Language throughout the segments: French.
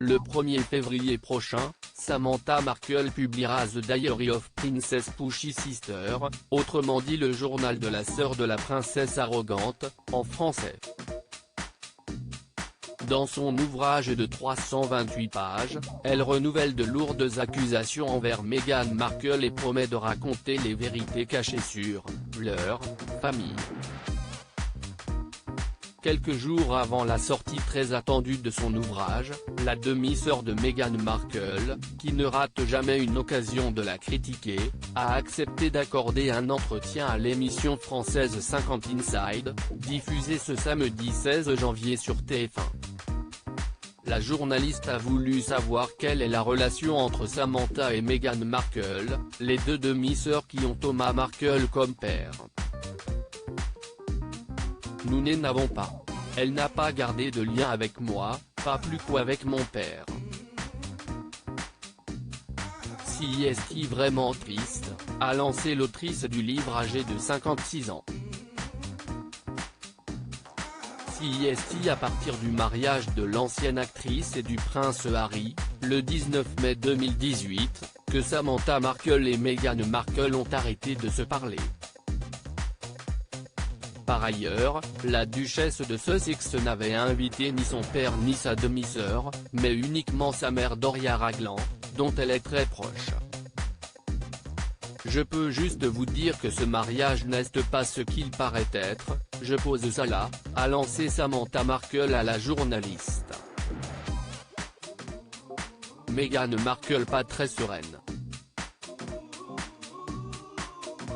Le 1er février prochain, Samantha Markle publiera The Diary of Princess Pushy Sister, autrement dit le journal de la sœur de la princesse arrogante, en français. Dans son ouvrage de 328 pages, elle renouvelle de lourdes accusations envers Meghan Markle et promet de raconter les vérités cachées sur leur famille. Quelques jours avant la sortie très attendue de son ouvrage, la demi-sœur de Meghan Markle, qui ne rate jamais une occasion de la critiquer, a accepté d'accorder un entretien à l'émission française 50 Inside, diffusée ce samedi 16 janvier sur TF1. La journaliste a voulu savoir quelle est la relation entre Samantha et Meghan Markle, les deux demi-sœurs qui ont Thomas Markle comme père. Nous n'avons pas. Elle n'a pas gardé de lien avec moi, pas plus qu'avec mon père. Si est-il vraiment triste, a lancé l'autrice du livre âgée de 56 ans. Si est-il à partir du mariage de l'ancienne actrice et du prince Harry, le 19 mai 2018, que Samantha Markle et Meghan Markle ont arrêté de se parler. Par ailleurs, la duchesse de Sussex n'avait invité ni son père ni sa demi-sœur, mais uniquement sa mère Doria Ragland, dont elle est très proche. Je peux juste vous dire que ce mariage n'est pas ce qu'il paraît être, je pose ça là, a lancé Samantha Markle à la journaliste. Meghan Markle pas très sereine.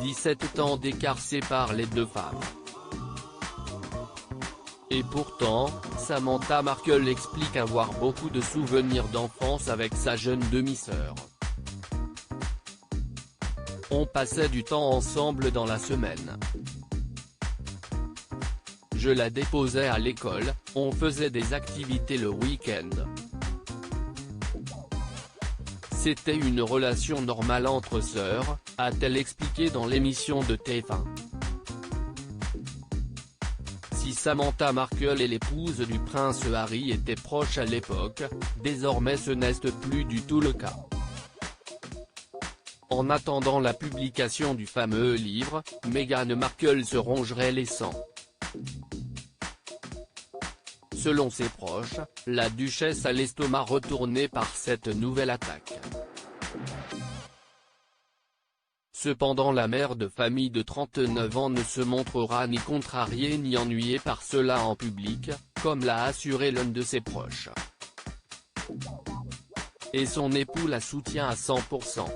17 ans d'écart séparent les deux femmes. Et pourtant, Samantha Markle explique avoir beaucoup de souvenirs d'enfance avec sa jeune demi-sœur. On passait du temps ensemble dans la semaine. Je la déposais à l'école, on faisait des activités le week-end. C'était une relation normale entre sœurs, a-t-elle expliqué dans l'émission de TF1. Si Samantha Markle et l'épouse du prince Harry étaient proches à l'époque, désormais ce n'est plus du tout le cas. En attendant la publication du fameux livre, Meghan Markle se rongerait les sangs. Selon ses proches, la duchesse a l'estomac retourné par cette nouvelle attaque. Cependant la mère de famille de 39 ans ne se montrera ni contrariée ni ennuyée par cela en public, comme l'a assuré l'un de ses proches. Et son époux la soutient à 100%.